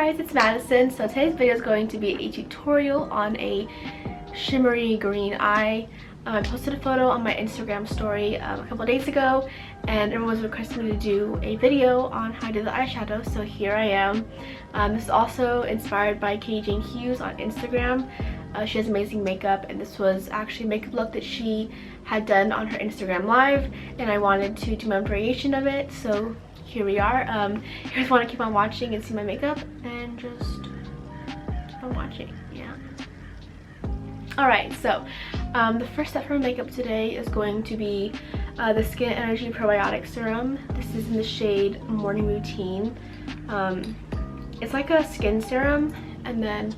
guys, it's Madison. So today's video is going to be a tutorial on a shimmery green eye. I posted a photo on my Instagram story a couple of days ago, and everyone was requesting me to do a video on how to do the eyeshadow, so here I am. This is also inspired by Katie Jane Hughes on Instagram. She has amazing makeup, and this was actually a makeup look that she had done on her Instagram live, and I wanted to do my own variation of it, so here we are. You guys want to keep on watching and see my makeup, and just keep on watching. Yeah. Alright, so the first step for makeup today is going to be the Skin Energy Probiotic Serum. This is in the shade Morning Routine. It's like a skin serum, and then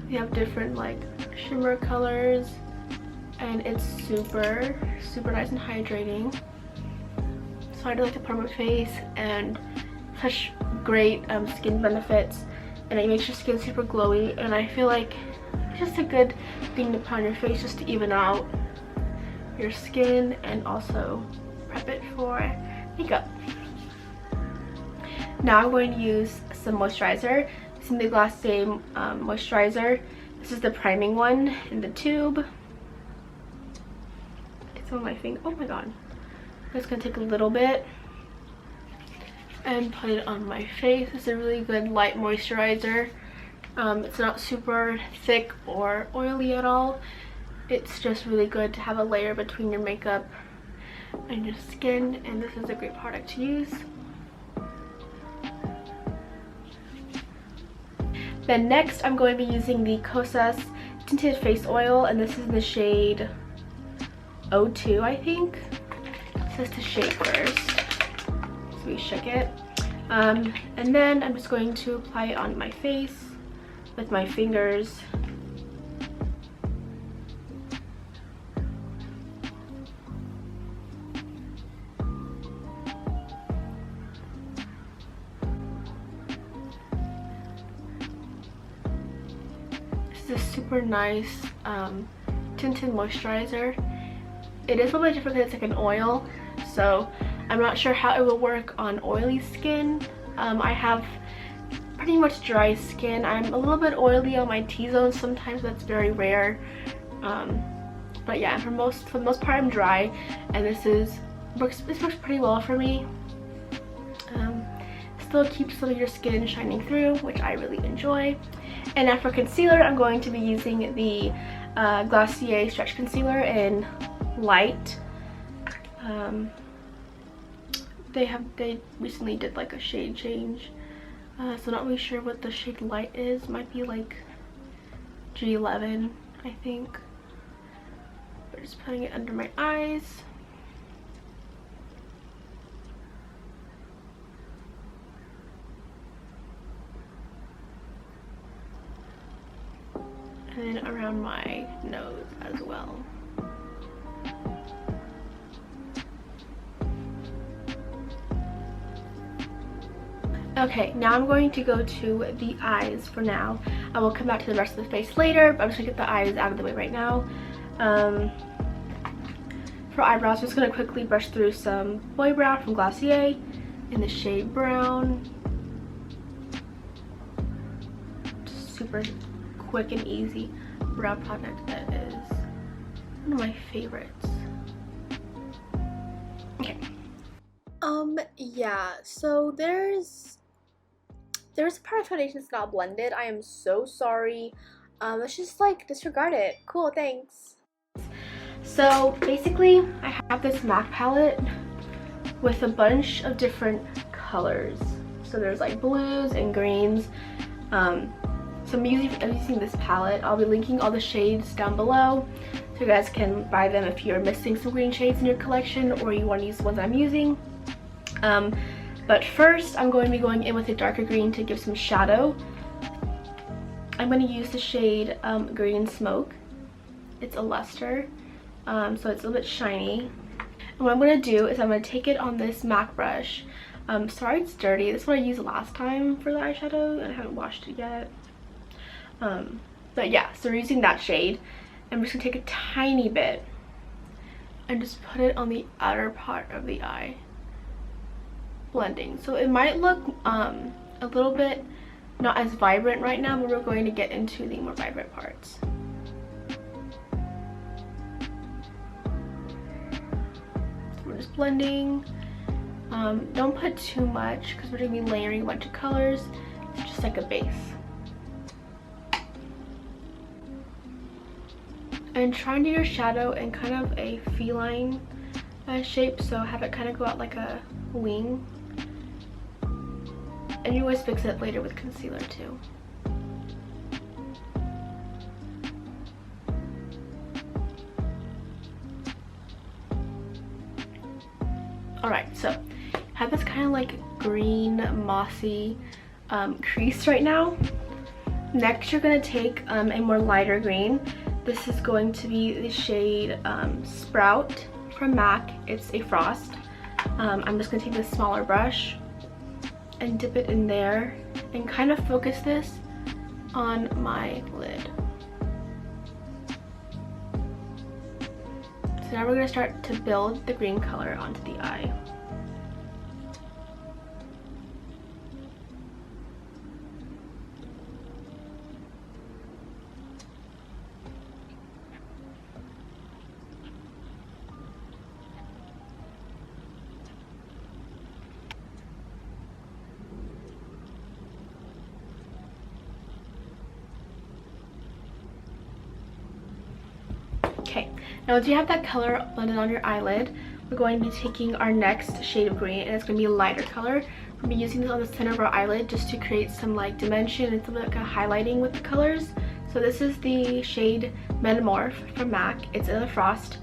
you have different like shimmer colors, and it's super nice and hydrating. So I do like to put on my face, and such great skin benefits, and it makes your skin super glowy, and I feel like it's just a good thing to put on your face just to even out your skin and also prep it for makeup. Now I'm going to use some moisturizer. This is the Glossier moisturizer. This is the priming one in the tube. It's on my finger. Oh my god. I'm just going to take a little bit and put it on my face. It's a really good light moisturizer. It's not super thick or oily at all. It's just really good to have a layer between your makeup and your skin, and this is a great product to use. Then next I'm going to be using the Kosas Tinted Face Oil, and this is in the shade 02, I think. It says to shake first, so we shook it. And then I'm just going to apply it on my face with my fingers. This is a super nice tinted moisturizer. It is a little bit different because it's like an oil, so I'm not sure how it will work on oily skin. I have pretty much dry skin. I'm a little bit oily on my T-zone sometimes, that's very rare. But yeah, for the most part I'm dry, and this works pretty well for me. Still keeps some of your skin shining through, which I really enjoy. And now for concealer, I'm going to be using the Glossier Stretch Concealer in Light. They recently did like a shade change, so not really sure what the shade Light is. Might be like G11, I think. But just putting it under my eyes. And then around my nose as well. Okay, now I'm going to go to the eyes for now. I will come back to the rest of the face later, but I'm just gonna get the eyes out of the way right now. For eyebrows, I'm just gonna quickly brush through some Boy Brow from Glossier in the shade Brown. Just super quick and easy brow product that is one of my favorites. Okay. Yeah, so there's a part of foundation that's not blended. I am so sorry. Let's just like disregard it. Cool, thanks. So basically I have this MAC palette with a bunch of different colors. So there's like blues and greens. So I'm using this palette. I'll be linking all the shades down below, so you guys can buy them if you're missing some green shades in your collection or you want to use the ones I'm using. But first I'm going to be going in with a darker green to give some shadow. I'm going to use the shade Green Smoke. It's a luster, so it's a little bit shiny. And what I'm going to do is I'm going to take it on this MAC brush. Sorry it's dirty. This is what I used last time for the eyeshadow, and I haven't washed it yet. But yeah, so we're using that shade. I'm just going to take a tiny bit and just put it on the outer part of the eye, blending. So it might look a little bit not as vibrant right now, but we're going to get into the more vibrant parts. So we're just blending. Don't put too much because we're going to be layering a bunch of colors. It's just like a base. And try and do your shadow in kind of a feline shape, so have it kind of go out like a wing. And you always fix it later with concealer too. Alright, so I have this kind of like green mossy crease right now. Next you're going to take a more lighter green. This is going to be the shade Sprout from MAC. It's a frost. I'm just going to take this smaller brush and dip it in there and kind of focus this on my lid. So now we're going to start to build the green color onto the eye. Okay, now once you have that color blended on your eyelid, we're going to be taking our next shade of green, and it's going to be a lighter color. We're going to be using this on the center of our eyelid just to create some like dimension and some like a highlighting with the colors. So this is the shade Metamorphe from MAC. It's in the frost,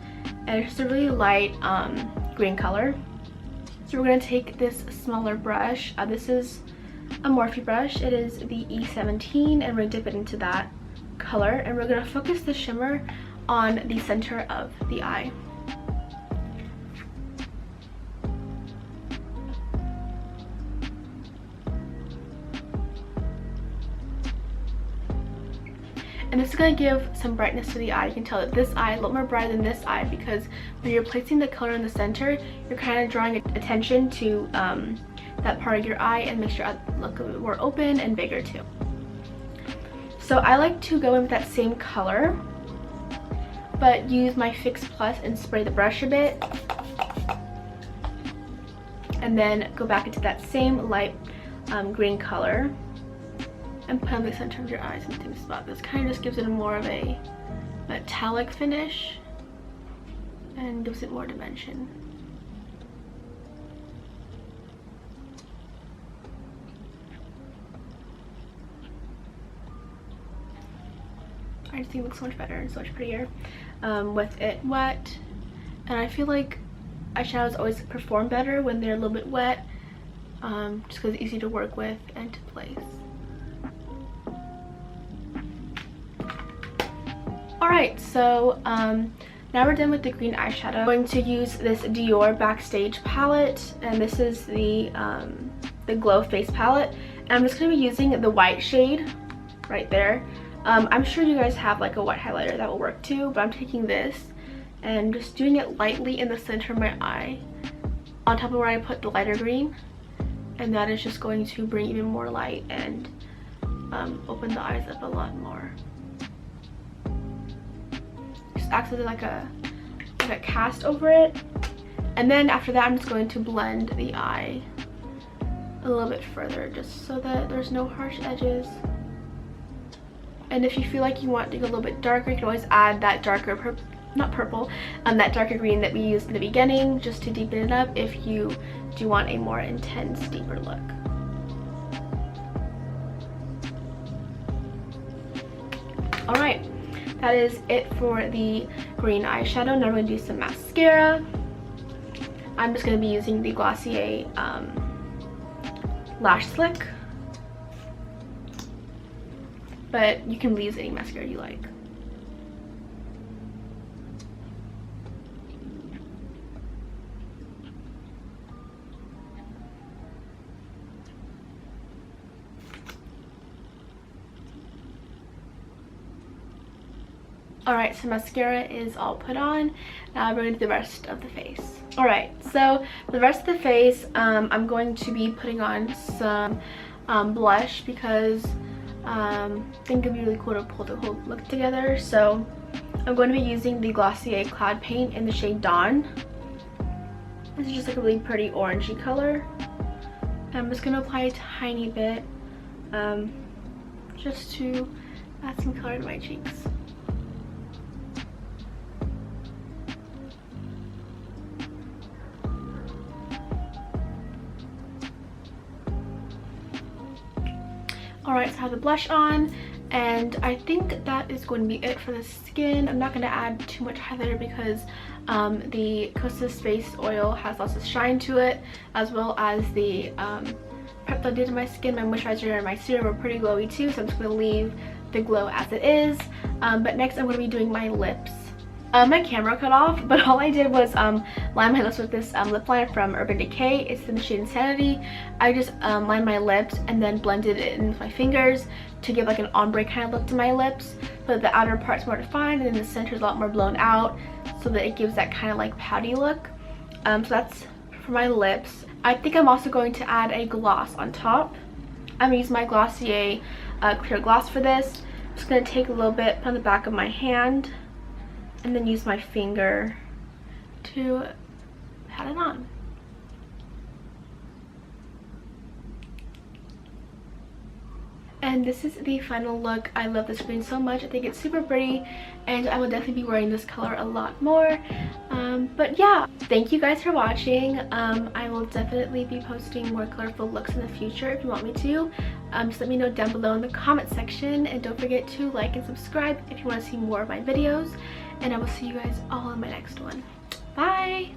and it's just a really light green color. So we're going to take this smaller brush. This is a Morphe brush. It is the E17, and we're going to dip it into that color, and we're going to focus the shimmer on the center of the eye. And this is going to give some brightness to the eye. You can tell that this eye is a little more bright than this eye because when you're placing the color in the center, you're kind of drawing attention to that part of your eye and makes your eye look a bit more open and bigger too. So I like to go in with that same color, but use my Fix Plus and spray the brush a bit. And then go back into that same light green color and put on the center of your eyes in the same spot. This kind of just gives it more of a metallic finish and gives it more dimension. I just think it looks so much better and so much prettier with it wet. And I feel like eyeshadows always perform better when they're a little bit wet, just because it's easy to work with and to place. Alright, so now we're done with the green eyeshadow. I'm going to use this Dior Backstage palette, and this is the Glow Face palette. And I'm just going to be using the white shade right there. I'm sure you guys have like a white highlighter that will work too, but I'm taking this and just doing it lightly in the center of my eye on top of where I put the lighter green, and that is just going to bring even more light and open the eyes up a lot more. Just acts as like a cast over it, and then after that I'm just going to blend the eye a little bit further just so that there's no harsh edges. And if you feel like you want to go a little bit darker, you can always add that darker that darker green that we used in the beginning just to deepen it up if you do want a more intense, deeper look. Alright, that is it for the green eyeshadow. Now we're going to do some mascara. I'm just going to be using the Glossier Lash Slick, but you can use any mascara you like. Alright, so mascara is all put on. Now we're going to do the rest of the face. Alright, so for the rest of the face, I'm going to be putting on some blush because I think it'd be really cool to pull the whole look together. So I'm going to be using the Glossier Cloud Paint in the shade Dawn. This is just like a really pretty orangey color. I'm just going to apply a tiny bit just to add some color to my cheeks. Alright, so I have the blush on, and I think that is going to be it for the skin. I'm not going to add too much highlighter because the Kosas face oil has lots of shine to it, as well as the prep that I did to my skin. My moisturizer and my serum are pretty glowy too, so I'm just going to leave the glow as it is. But next I'm going to be doing my lips. My camera cut off, but all I did was line my lips with this lip liner from Urban Decay. It's in the shade Insanity. I just lined my lips and then blended it in with my fingers to give like an ombre kind of look to my lips, so that the outer part's more defined and then the center is a lot more blown out, so that it gives that kind of like pouty look. So that's for my lips. I think I'm also going to add a gloss on top. I'm using my Glossier clear gloss for this. I'm just going to take a little bit, put on the back of my hand, and then use my finger to pat it on. And this is the final look. I love this green so much. I think it's super pretty, and I will definitely be wearing this color a lot more. But yeah, thank you guys for watching. I will definitely be posting more colorful looks in the future if you want me to. Just let me know down below in the comment section, and don't forget to like and subscribe if you want to see more of my videos. And I will see you guys all in my next one. Bye!